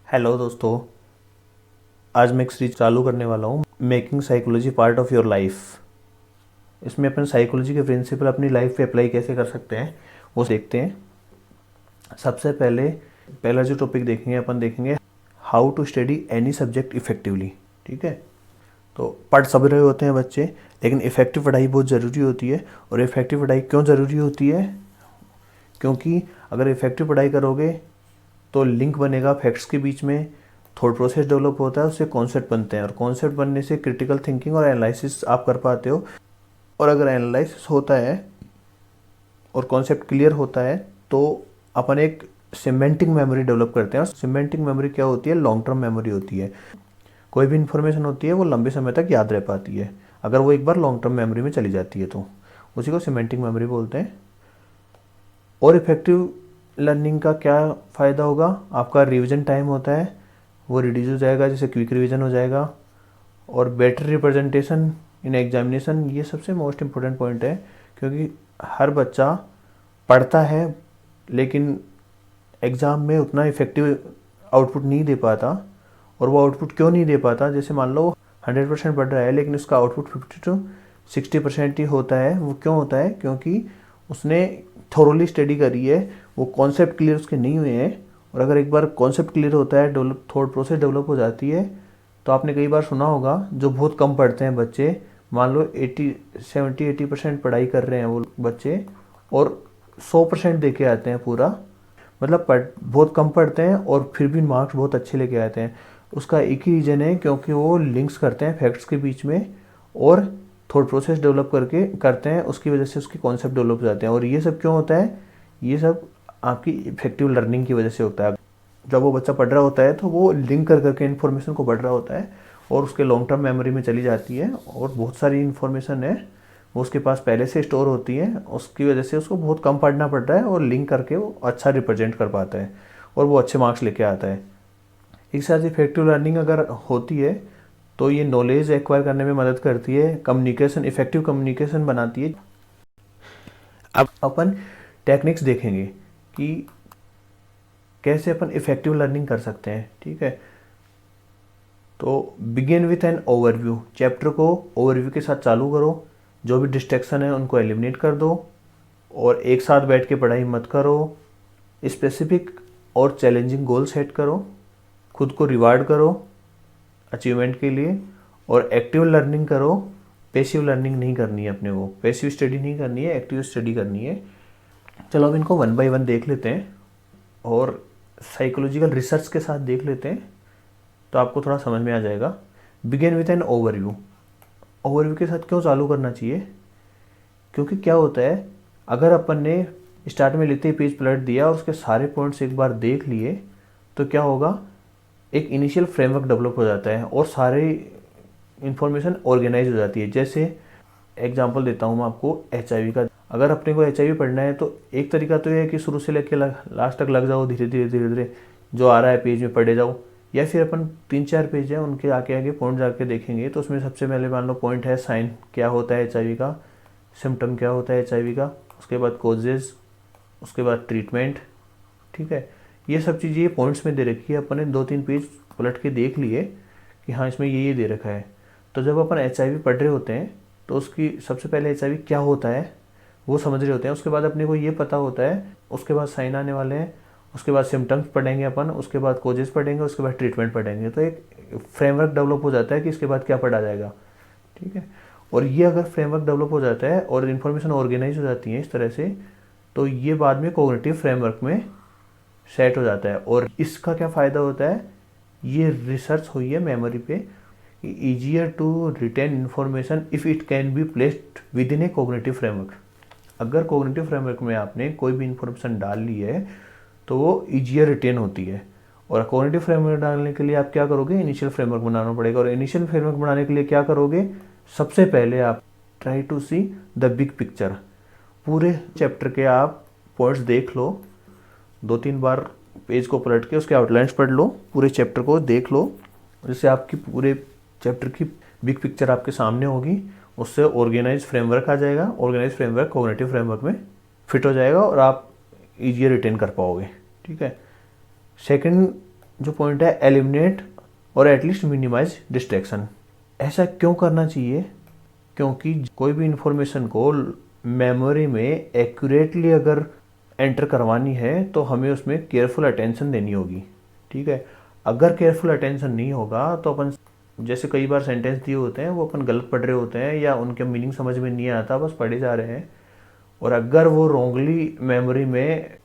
Hello दोस्तों, आज मैं एक सीरीज चालू करने वाला हूँ, making psychology part of your life. इसमें अपन साइकोलॉजी के प्रिंसिपल अपनी लाइफ पे अप्लाई कैसे कर सकते हैं वो देखते हैं। सबसे पहले पहला जो टॉपिक देखेंगे अपन देखेंगे how to study any subject effectively. ठीक है, तो पढ़ सब रहे होते हैं बच्चे, लेकिन इफ़ेक्टिव पढ़ाई बहुत ज़रूरी होती है। और इफ़ेक्टिव पढ़ाई क्यों ज़रूरी होती है? क्योंकि अगर इफ़ेक्टिव पढ़ाई करोगे तो लिंक बनेगा फैक्ट्स के बीच में, थॉट प्रोसेस डेवलप होता है, उससे कॉन्सेप्ट बनते हैं, और कॉन्सेप्ट बनने से क्रिटिकल थिंकिंग और एनालिसिस आप कर पाते हो। और अगर एनालिसिस होता है और कॉन्सेप्ट क्लियर होता है तो अपन एक सिमेंटिक मेमोरी डेवलप करते हैं। और सिमेंटिक मेमोरी क्या होती है? लॉन्ग टर्म मेमोरी होती है। कोई भी इन्फॉर्मेशन होती है वो लंबे समय तक याद रह पाती है अगर वो एक बार लॉन्ग टर्म मेमोरी में चली जाती है, तो उसी को सिमेंटिक मेमोरी बोलते हैं। और इफेक्टिव लर्निंग का क्या फ़ायदा होगा? आपका रिवीजन टाइम होता है वो रिड्यूस हो जाएगा, जैसे क्विक रिवीजन हो जाएगा। और बेटर रिप्रेजेंटेशन इन एग्जामिनेशन, ये सबसे मोस्ट इम्पोर्टेंट पॉइंट है, क्योंकि हर बच्चा पढ़ता है लेकिन एग्ज़ाम में उतना इफेक्टिव आउटपुट नहीं दे पाता। और वो आउटपुट क्यों नहीं दे पाता? जैसे मान लो 100% पढ़ रहा है लेकिन उसका आउटपुट 50 to 60% ही होता है। वो क्यों होता है? क्योंकि उसने थोरोली स्टडी करी है, वो कॉन्सेप्ट क्लियर उसके नहीं हुए हैं। और अगर एक बार कॉन्सेप्ट क्लियर होता है, डेवलप थॉट प्रोसेस डेवलप हो जाती है, तो आपने कई बार सुना होगा जो बहुत कम पढ़ते हैं बच्चे, मान लो 80 पढ़ाई कर रहे हैं वो बच्चे और 100% दे के आते हैं पूरा, मतलब बहुत कम पढ़ते हैं और फिर भी मार्क्स बहुत अच्छे लेके आते हैं। उसका एक ही रीज़न है, क्योंकि वो लिंक्स करते हैं फैक्ट्स के बीच में और थॉट प्रोसेस डेवलप करके करते हैं, उसकी वजह से उसके कॉन्सेप्ट डेवलप हो जाते हैं। और ये सब क्यों होता है? ये सब आपकी इफेक्टिव लर्निंग की वजह से होता है। जब वो बच्चा पढ़ रहा होता है तो वो लिंक कर करके इन्फॉर्मेशन को पढ़ रहा होता है और उसके लॉन्ग टर्म मेमोरी में चली जाती है, और बहुत सारी इन्फॉर्मेशन है वो उसके पास पहले से स्टोर होती है। उसकी वजह से उसको बहुत कम पढ़ना पड़ रहा है और लिंक करके वो अच्छा रिप्रेजेंट कर पाता है और वो अच्छे मार्क्स लेके आता है। एक साथ इफेक्टिव लर्निंग अगर होती है तो ये नॉलेज एक्वायर करने में मदद करती है, कम्युनिकेशन, इफेक्टिव कम्युनिकेशन बनाती है। अब अपन टेक्निक्स देखेंगे कि कैसे अपन इफेक्टिव लर्निंग कर सकते हैं। ठीक है, तो begin with an overview. Chapter को ओवरव्यू के साथ चालू करो, जो भी डिस्ट्रैक्शन है उनको एलिमिनेट कर दो, और एक साथ बैठ के पढ़ाई मत करो। स्पेसिफिक और चैलेंजिंग गोल सेट करो, खुद को रिवार्ड करो अचीवमेंट के लिए, और एक्टिव लर्निंग करो। पैसिव लर्निंग नहीं करनी है अपने को, पैसिव स्टडी नहीं करनी है, एक्टिव स्टडी करनी है। चलो अब इनको वन बाय वन देख लेते हैं और साइकोलॉजिकल रिसर्च के साथ देख लेते हैं, तो आपको थोड़ा समझ में आ जाएगा। Begin with an overview. Overview के साथ क्यों चालू करना चाहिए? क्योंकि क्या होता है, अगर अपन ने स्टार्ट में लेते ही पेज पलट दिया और उसके सारे पॉइंट्स एक बार देख लिए, तो क्या होगा, एक इनिशियल फ्रेमवर्क डेवलप हो जाता है और सारे इन्फॉर्मेशन ऑर्गेनाइज हो जाती है। जैसे एग्जांपल देता हूँ मैं आपको HIV का। अगर अपने को HIV पढ़ना है तो एक तरीका तो ये है कि शुरू से लेकर लास्ट तक लग जाओ, धीरे धीरे धीरे धीरे जो आ रहा है पेज में पढ़े जाओ। या फिर अपन 3-4 पेज है उनके आगे आगे पॉइंट जाके देखेंगे, तो उसमें सबसे पहले मान लो पॉइंट है साइन क्या होता है HIV का, सिम्टम क्या होता है HIV का, उसके बाद कोजेज, उसके बाद ट्रीटमेंट। ठीक है, ये सब चीज़ें ये पॉइंट्स में दे रखी है। अपन ने 2-3 पेज पलट के देख लिए कि हाँ इसमें ये दे रखा है। तो जब अपन HIV पढ़ रहे होते हैं तो उसकी सबसे पहले HIV क्या होता है वो समझ रहे होते हैं, उसके बाद अपने को ये पता होता है, उसके बाद साइन आने वाले हैं, उसके बाद सिम्टम्स पढ़ेंगे अपन, उसके बाद कोजेस पढ़ेंगे, उसके बाद ट्रीटमेंट पढ़ेंगे। तो एक फ्रेमवर्क डेवलप हो जाता है कि इसके बाद क्या पढ़ा जाएगा। ठीक है, और ये अगर फ्रेमवर्क डेवलप हो जाता है और इन्फॉर्मेशन ऑर्गेनाइज हो जाती है इस तरह से, तो ये बाद में कोग्निटिव फ्रेमवर्क में सेट हो जाता है। और इसका क्या फ़ायदा होता है, ये रिसर्च हुई है मेमोरी पे, easier to retain information if it can be placed within a cognitive framework. अगर कोग्निटिव फ्रेमवर्क में आपने कोई भी इन्फॉर्मेशन डाल ली है तो वो ईजियर रिटेन होती है। और कोग्निटिव फ्रेमवर्क डालने के लिए आप क्या करोगे, इनिशियल फ्रेमवर्क बनाना पड़ेगा। और इनिशियल फ्रेमवर्क बनाने के लिए क्या करोगे, सबसे पहले आप try to see the big picture. पूरे चैप्टर के आप पॉइंट्स देख लो, 2-3 बार पेज को पलट के उसके आउटलाइंस पढ़ लो, पूरे चैप्टर को देख लो, जिससे आपकी पूरे चैप्टर की बिग पिक्चर आपके सामने होगी। उससे ऑर्गेनाइज फ्रेमवर्क आ जाएगा, ऑर्गेनाइज फ्रेमवर्क कोग्निटिव फ्रेमवर्क में फिट हो जाएगा और आप ईजियर रिटेन कर पाओगे। ठीक है, सेकंड जो पॉइंट है एलिमिनेट और एटलीस्ट मिनिमाइज डिस्ट्रैक्शन। ऐसा क्यों करना चाहिए? क्योंकि कोई भी इंफॉर्मेशन को मेमोरी में एक्यूरेटली अगर एंटर करवानी है तो हमें उसमें केयरफुल अटेंशन देनी होगी। ठीक है, अगर केयरफुल अटेंशन नहीं होगा तो अपन जैसे कई बार सेंटेंस दिए होते हैं वो अपन गलत पढ़ रहे होते हैं या उनके मीनिंग समझ में नहीं आता, बस पढ़े जा रहे हैं, और अगर वो रॉन्गली मेमोरी में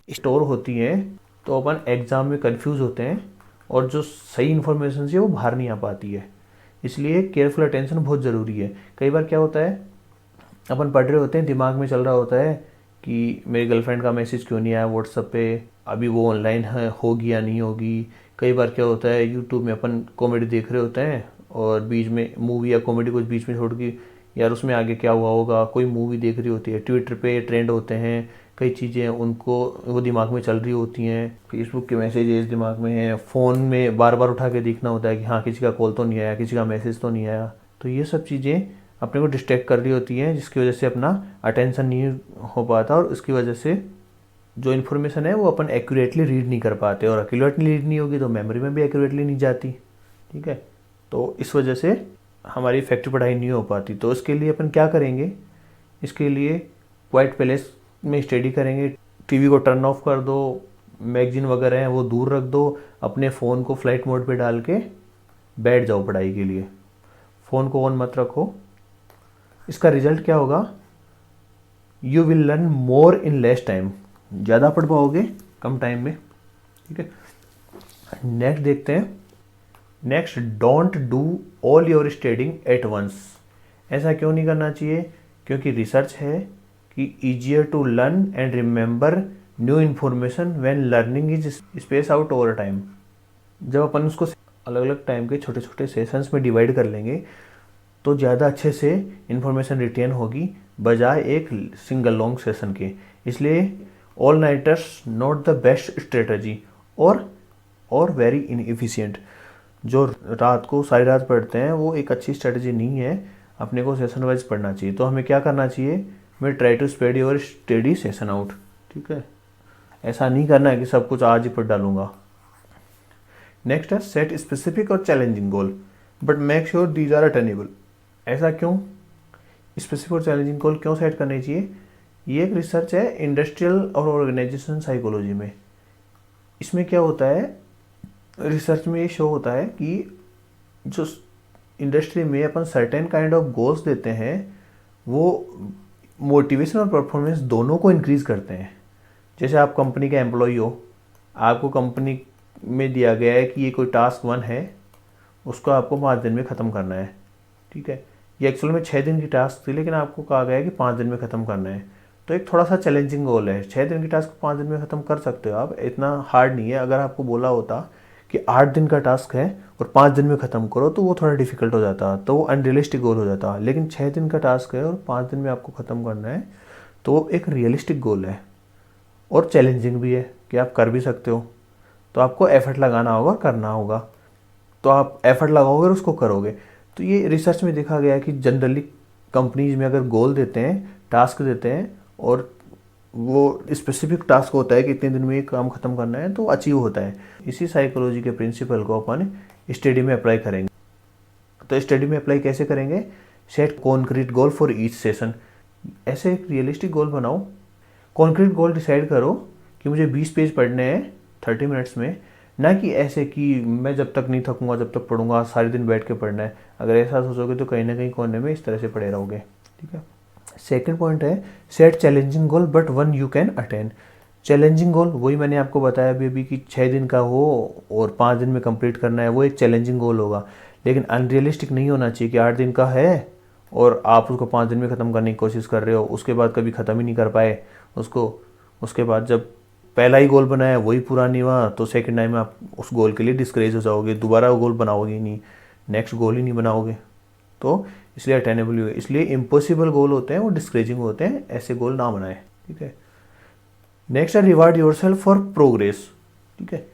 स्टोर होती हैं तो अपन एग्ज़ाम में कंफ्यूज होते हैं और जो सही इन्फॉर्मेशन है वो बाहर नहीं आ पाती है। इसलिए केयरफुल अटेंशन बहुत ज़रूरी है। कई बार क्या होता है, अपन पढ़ रहे होते हैं, दिमाग में चल रहा होता है कि मेरी गर्लफ्रेंड का मैसेज क्यों नहीं आया व्हाट्सएप पे, अभी वो ऑनलाइन है, होगी या नहीं होगी। कई बार क्या होता है, यूट्यूब में अपन कॉमेडी देख रहे होते हैं और बीच में मूवी या कॉमेडी कुछ बीच में छोड़ के यार उसमें आगे क्या हुआ होगा, कोई मूवी देख रही होती है, ट्विटर पे ट्रेंड होते हैं कई चीज़ें, उनको वो दिमाग में चल रही होती हैं, फेसबुक के मैसेजेस दिमाग में हैं, फ़ोन में बार बार उठा के देखना होता है कि हाँ किसी का कॉल तो नहीं आया, किसी का मैसेज तो नहीं आया। तो ये सब चीज़ें अपने को डिस्ट्रैक्ट कर रही होती हैं जिसकी वजह से अपना अटेंशन नहीं हो पाता और उसकी वजह से जो इन्फॉर्मेशन है वो अपन एक्यूरेटली रीड नहीं कर पाते, और एक्यूरेटली रीड नहीं होगी तो मेमोरी में भी एक्यूरेटली नहीं जाती। ठीक है, तो इस वजह से हमारी इफेक्टिव पढ़ाई नहीं हो पाती। तो इसके लिए अपन क्या करेंगे, इसके लिए क्वाइट प्लेस में स्टडी करेंगे, टीवी को टर्न ऑफ कर दो, मैगजीन वगैरह हैं वो दूर रख दो, अपने फ़ोन को फ्लाइट मोड पे डाल के बैठ जाओ पढ़ाई के लिए, फ़ोन को ऑन मत रखो। इसका रिजल्ट क्या होगा, you will learn more in less time, ज़्यादा पढ़ पाओगे कम टाइम में। ठीक है, नेक्स्ट देखते हैं। Next, don't do all your studying at once. ऐसा क्यों नहीं करना चाहिए? क्योंकि रिसर्च है कि easier to learn and remember new information when learning is space out over time. जब अपन उसको अलग अलग टाइम के छोटे छोटे सेशंस में डिवाइड कर लेंगे तो ज़्यादा अच्छे से इन्फॉर्मेशन रिटेन होगी बजाय एक सिंगल लॉन्ग सेशन के। इसलिए all nighters not the best strategy और वेरी इनएफिशिएंट। जो रात को सारी रात पढ़ते हैं वो एक अच्छी स्ट्रेटजी नहीं है, अपने को सेशन वाइज पढ़ना चाहिए। तो हमें क्या करना चाहिए, मैं try to spread your study session out. ठीक है, ऐसा नहीं करना है कि सब कुछ आज ही पढ़ डालूंगा। नेक्स्ट है, सेट स्पेसिफिक और challenging goal but make sure these are attainable. ऐसा क्यों, स्पेसिफिक और चैलेंजिंग गोल क्यों सेट करने चाहिए? ये एक रिसर्च है इंडस्ट्रियल और ऑर्गेनाइजेशन साइकोलॉजी में। इसमें क्या होता है, रिसर्च में ये शो होता है कि जो इंडस्ट्री में अपन सर्टेन काइंड ऑफ गोल्स देते हैं वो मोटिवेशन और परफॉर्मेंस दोनों को इंक्रीज करते हैं। जैसे आप कंपनी के एम्प्लॉई हो, आपको कंपनी में दिया गया है कि ये कोई टास्क 1 है, उसको आपको 5 दिन में ख़त्म करना है। ठीक है, ये एक्चुअल में 6 दिन की टास्क थी लेकिन आपको कहा गया है कि 5 दिन में ख़त्म करना है। तो एक थोड़ा सा चैलेंजिंग गोल है। 6 दिन की टास्क 5 दिन में ख़त्म कर सकते हो आप, इतना हार्ड नहीं है। अगर आपको बोला होता कि 8 दिन का टास्क है और 5 दिन में ख़त्म करो तो वो थोड़ा डिफिकल्ट हो जाता, तो वो अनरियलिस्टिक गोल हो जाता। लेकिन 6 दिन का टास्क है और 5 दिन में आपको ख़त्म करना है तो वो एक रियलिस्टिक गोल है और चैलेंजिंग भी है कि आप कर भी सकते हो। तो आपको एफर्ट लगाना होगा और करना होगा, तो आप एफर्ट लगाओगे और उसको करोगे। तो ये रिसर्च में देखा गया है कि जनरली कंपनीज में अगर गोल देते हैं, टास्क देते हैं और वो स्पेसिफिक टास्क होता है कि इतने दिन में ये काम खत्म करना है तो अचीव होता है। इसी साइकोलॉजी के प्रिंसिपल को अपन स्टडी में अप्लाई करेंगे। तो स्टडी में अप्लाई कैसे करेंगे, set concrete goal for each session. ऐसे एक रियलिस्टिक गोल बनाओ, कॉन्क्रीट गोल डिसाइड करो कि मुझे 20 पेज पढ़ने हैं 30 मिनट्स में, ना कि ऐसे कि मैं जब तक नहीं थकूंगा जब तक पढ़ूंगा, सारे दिन बैठ के पढ़ना है। अगर ऐसा सोचोगे तो कहीं ना कहीं कोने में इस तरह से पढ़े रहोगे। ठीक है, सेकंड पॉइंट है, set challenging goal but one you can attain. Challenging goal वही मैंने आपको बताया अभी कि 6 दिन का हो और 5 दिन में कंप्लीट करना है, वो एक चैलेंजिंग गोल होगा। लेकिन अनरियलिस्टिक नहीं होना चाहिए कि 8 दिन का है और आप उसको 5 दिन में ख़त्म करने की कोशिश कर रहे हो, उसके बाद कभी ख़त्म ही नहीं कर पाए उसको। उसके बाद जब पहला ही गोल बनाया वही पूरा नहीं हुआ तो सेकंड टाइम आप उस गोल के लिए डिस्करेज हो जाओगे, दोबारा गोल बनाओगे ही नहीं, नेक्स्ट गोल ही नहीं बनाओगे। तो इसलिए अटेनेबल हुए, इसलिए इम्पॉसिबल गोल होते हैं वो डिस्करेजिंग होते हैं, ऐसे गोल ना बनाए। ठीक है, नेक्स्ट है रिवार्ड योरसेल्फ फॉर प्रोग्रेस। ठीक है,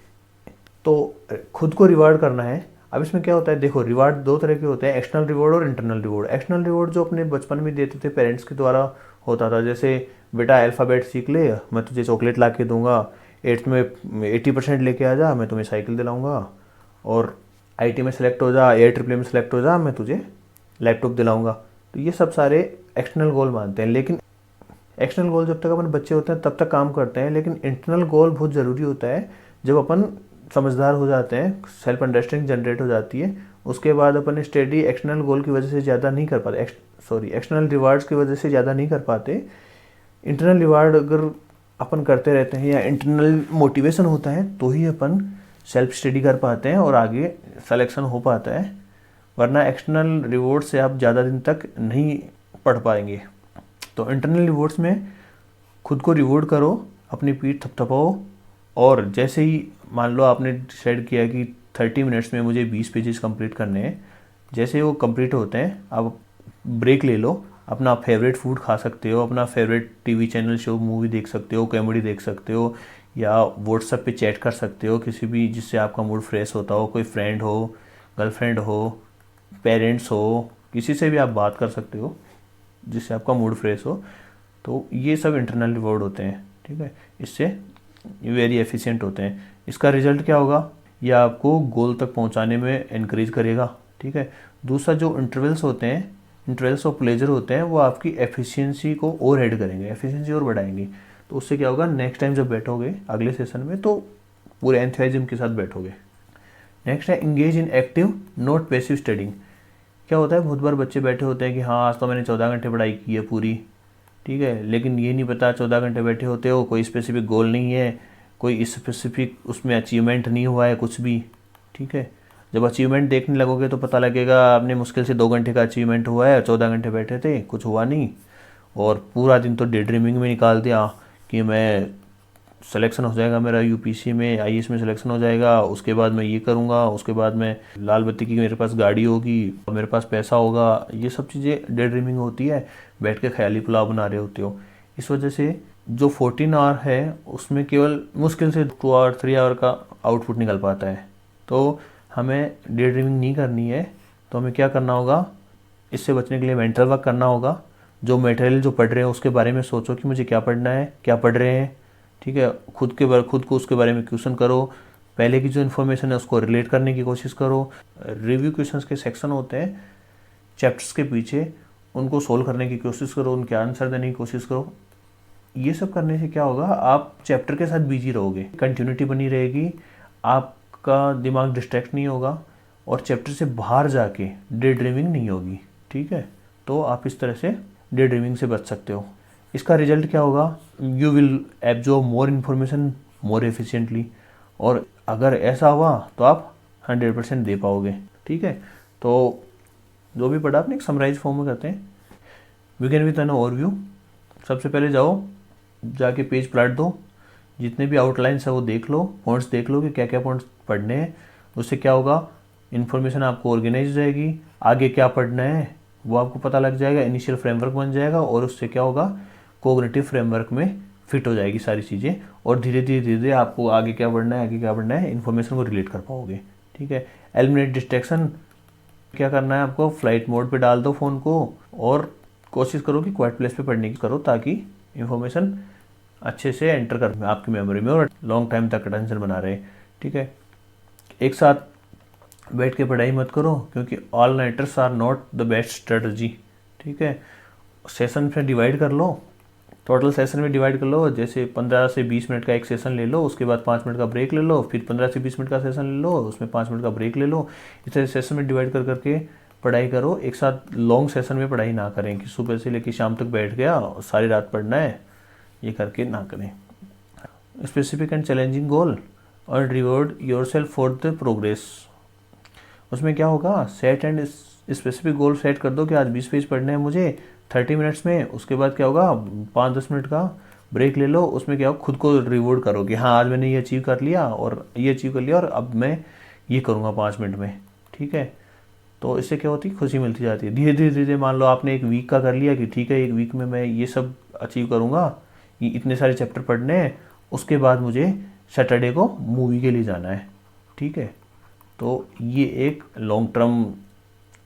तो खुद को रिवार्ड करना है। अब इसमें क्या होता है, देखो रिवार्ड 2 तरह के होते हैं, एक्सटर्नल रिवॉर्ड और इंटरनल रिवॉर्ड। एक्सटर्नल रिवॉर्ड जो अपने बचपन में देते थे पेरेंट्स के द्वारा होता था, जैसे बेटा अल्फ़ाबेट सीख ले मैं तुझे चॉकलेट ला के दूंगा, 8th में 80% लेके आ जा, मैं तुम्हें साइकिल दिलाऊंगा, और आईटी में सेलेक्ट हो जा, AIEEE में सेलेक्ट हो जा, मैं तुझे लैपटॉप दिलाऊंगा। तो ये सब सारे एक्सटर्नल गोल मानते हैं। लेकिन एक्सटर्नल गोल जब तक अपन बच्चे होते हैं तब तक काम करते हैं, लेकिन इंटरनल गोल बहुत ज़रूरी होता है जब अपन समझदार हो जाते हैं, सेल्फ अंडरस्टैंडिंग जनरेट हो जाती है, उसके बाद अपन स्टडी एक्सटर्नल गोल की वजह से ज़्यादा नहीं कर पाते, एक्सटर्नल रिवार्ड्स की वजह से ज़्यादा नहीं कर पाते। इंटरनल रिवार्ड अगर अपन करते रहते हैं या इंटरनल मोटिवेशन होता है तो ही अपन सेल्फ स्टडी कर पाते हैं और आगे सिलेक्शन हो पाता है, वरना एक्सटर्नल रिवॉर्ड से आप ज़्यादा दिन तक नहीं पढ़ पाएंगे। तो इंटरनल रिवॉर्ड्स में खुद को रिवॉर्ड करो, अपनी पीठ थपथपाओ, और जैसे ही मान लो आपने डिसाइड किया कि 30 मिनट्स में मुझे 20 पेजेस कंप्लीट करने हैं, जैसे ही वो कंप्लीट होते हैं आप ब्रेक ले लो, अपना फेवरेट फूड खा सकते हो, अपना favourite TV channel show movie देख सकते हो, कॉमेडी देख सकते हो, या व्हाट्सएप पे चैट कर सकते हो किसी भी जिससे आपका मूड फ्रेश होता हो, कोई फ्रेंड हो, गर्लफ्रेंड हो, पेरेंट्स हो, किसी से भी आप बात कर सकते हो जिससे आपका मूड फ्रेश हो। तो ये सब इंटरनल रिवॉर्ड होते हैं, ठीक है, इससे वेरी एफिशिएंट होते हैं। इसका रिजल्ट क्या होगा, ये आपको गोल तक पहुंचाने में इनक्रेज करेगा, ठीक है। दूसरा जो इंटरवल्स होते हैं, इंटरवल्स ऑफ प्लेजर होते हैं, वो आपकी एफिशिएंसी को और ऐड करेंगे, एफिशिएंसी और बढ़ाएंगे। तो उससे क्या होगा, नेक्स्ट टाइम जब बैठोगे अगले सेशन में तो पूरे एंथुसियाज्म के साथ बैठोगे। नेक्स्ट है engage in active not passive studying. क्या होता है, बहुत बार बच्चे बैठे होते हैं कि हाँ आज तो मैंने 14 घंटे पढ़ाई की है पूरी, ठीक है, लेकिन ये नहीं पता 14 घंटे बैठे होते हो, कोई स्पेसिफिक गोल नहीं है, कोई स्पेसिफिक उसमें अचीवमेंट नहीं हुआ है कुछ भी, ठीक है। जब अचीवमेंट देखने लगोगे तो पता लगेगा आपने मुश्किल से 2 घंटे का अचीवमेंट हुआ है, 14 घंटे बैठे थे कुछ हुआ नहीं, और पूरा दिन तो डे ड्रीमिंग में निकाल दिया कि मैं सिलेक्शन हो जाएगा मेरा यूपीसी में, आईएएस में सिलेक्शन हो जाएगा, उसके बाद मैं ये करूँगा, उसके बाद मैं लाल बत्ती की मेरे पास गाड़ी होगी, मेरे पास पैसा होगा। ये सब चीज़ें डे ड्रीमिंग होती है, बैठ के ख्याली पुलाव बना रहे होते हो। इस वजह से जो 14 आवर है उसमें केवल मुश्किल से 2 आवर 3 आवर का आउटपुट निकल पाता है। तो हमें डे ड्रीमिंग नहीं करनी है, तो हमें क्या करना होगा, इससे बचने के लिए मेंटल वर्क करना होगा। जो मटेरियल जो पढ़ रहे हैं उसके बारे में सोचो कि मुझे क्या पढ़ना है, क्या पढ़ रहे हैं, ठीक है। खुद को उसके बारे में क्वेश्चन करो, पहले की जो इन्फॉर्मेशन है उसको रिलेट करने की कोशिश करो। रिव्यू क्वेश्चंस के सेक्शन होते हैं चैप्टर्स के पीछे, उनको सोल्व करने की कोशिश करो, उनके आंसर देने की कोशिश करो। ये सब करने से क्या होगा, आप चैप्टर के साथ बिजी रहोगे, कंटिन्यूटी बनी रहेगी, आपका दिमाग डिस्ट्रैक्ट नहीं होगा, और चैप्टर से बाहर जाके डे ड्रीमिंग नहीं होगी, ठीक है। तो आप इस तरह से डे ड्रीमिंग से बच सकते हो। इसका रिजल्ट क्या होगा, you will absorb more information more efficiently, और अगर ऐसा हुआ तो आप 100% दे पाओगे, ठीक है। तो जो भी पढ़ा आपने एक समराइज फॉर्म में करते हैं। Begin with an overview. सबसे पहले जाओ, जाके पेज पलट दो, जितने भी आउटलाइंस है वो देख लो, पॉइंट्स देख लो कि क्या क्या पॉइंट्स पढ़ने हैं। उससे क्या होगा, इन्फॉर्मेशन आपको ऑर्गेनाइज हो जाएगी, आगे क्या पढ़ना है वो आपको पता लग जाएगा, इनिशियल फ्रेमवर्क बन जाएगा, और उससे क्या होगा, कोग्निटिव फ्रेमवर्क में फिट हो जाएगी सारी चीज़ें, और धीरे धीरे आपको आगे क्या पढ़ना है, आगे क्या पढ़ना है, इन्फॉर्मेशन को रिलेट कर पाओगे, ठीक है। Eliminate distraction. क्या करना है आपको, फ्लाइट मोड पे डाल दो फ़ोन को, और कोशिश करो कि क्वाइट प्लेस पे पढ़ने की करो, ताकि इन्फॉर्मेशन अच्छे से एंटर कर आपकी मेमोरी में और लॉन्ग टाइम तक अटेंशन बना रहे, ठीक है। एक साथ बैठ के पढ़ाई मत करो, क्योंकि all nighters are not the best strategy, ठीक है। सेशन पे डिवाइड कर लो, टोटल सेशन में डिवाइड कर लो, जैसे 15 से 20 मिनट का एक सेशन ले लो, उसके बाद 5 मिनट का ब्रेक ले लो, फिर 15 से 20 मिनट का सेशन ले लो, उसमें 5 मिनट का ब्रेक ले लो। इस तरह सेशन में डिवाइड कर करके पढ़ाई करो। एक साथ लॉन्ग सेशन में पढ़ाई ना करें कि सुबह से लेकर शाम तक बैठ गया सारी रात पढ़ना है, ये करके ना करें। स्पेसिफिक एंड चैलेंजिंग गोल और reward yourself for the progress. उसमें क्या होगा, set and specific goal set कर दो कि आज 20 पेज पढ़ने हैं मुझे 30 मिनट्स में। उसके बाद क्या होगा, 5-10 मिनट का ब्रेक ले लो, उसमें क्या होगा, खुद को रिवॉर्ड करो कि हाँ आज मैंने ये अचीव कर लिया और ये अचीव कर लिया, और अब मैं ये करूँगा 5 मिनट में, ठीक है। तो इससे क्या होती है, खुशी मिलती जाती है। धीरे धीरे मान लो आपने एक वीक का कर लिया कि ठीक है एक वीक में मैं ये सब अचीव करूँगा, ये इतने सारे चैप्टर पढ़ने हैं, उसके बाद मुझे सैटरडे को मूवी के लिए जाना है, ठीक है। तो ये एक लॉन्ग टर्म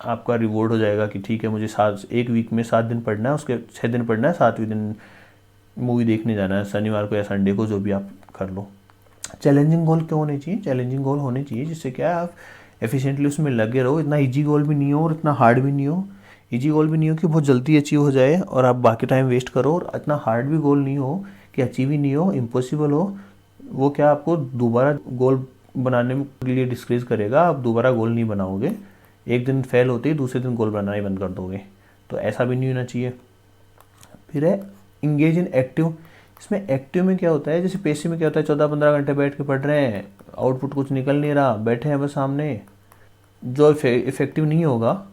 आपका रिवॉर्ड हो जाएगा कि ठीक है मुझे एक वीक में 7 दिन पढ़ना है, उसके 6 दिन पढ़ना है, 7वें दिन मूवी देखने जाना है, शनिवार को या संडे को, जो भी आप कर लो, चैलेंजिंग गोल क्यों होने चाहिए? चैलेंजिंग गोल होने चाहिए जिससे क्या है, आप एफिशिएंटली उसमें लगे रहो। इतना इजी गोल भी नहीं हो और इतना हार्ड भी नहीं हो। इजी गोल भी नहीं हो कि बहुत जल्दी अचीव हो जाए और आप बाकी टाइम वेस्ट करो, और इतना हार्ड भी गोल नहीं हो कि अचीव ही नहीं हो, इम्पॉसिबल हो। वो क्या आपको दोबारा गोल बनाने के लिए डिस्करेज करेगा, आप दोबारा गोल नहीं बनाओगे। एक दिन फेल होते ही दूसरे दिन गोल बनाना ही बंद कर दोगे। तो ऐसा भी नहीं होना चाहिए। फिर है इंगेज इन एक्टिव। इसमें एक्टिव में क्या होता है, जैसे पेशी में क्या होता है, 14-15 घंटे बैठ के पढ़ रहे हैं, आउटपुट कुछ निकल नहीं रहा, बैठे हैं बस सामने, जो इफेक्टिव नहीं होगा।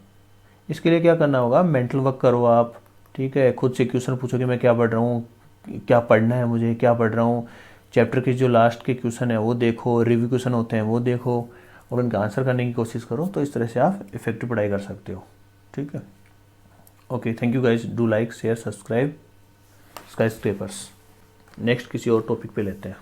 इसके लिए क्या करना होगा, मेंटल वर्क करो आप। ठीक है, खुद से क्वेश्चन पूछो कि मैं क्या पढ़ रहा हूँ, क्या पढ़ना है मुझे, क्या पढ़ रहा हूँ। चैप्टर के जो लास्ट के क्वेश्चन है वो देखो, रिव्यू क्वेश्चन होते हैं वो देखो, और उनका आंसर करने की कोशिश करो। तो इस तरह से आप इफेक्टिव पढ़ाई कर सकते हो। ठीक है, okay, thank you guys, do like share subscribe sky scrapers. Next किसी और टॉपिक पे लेते हैं।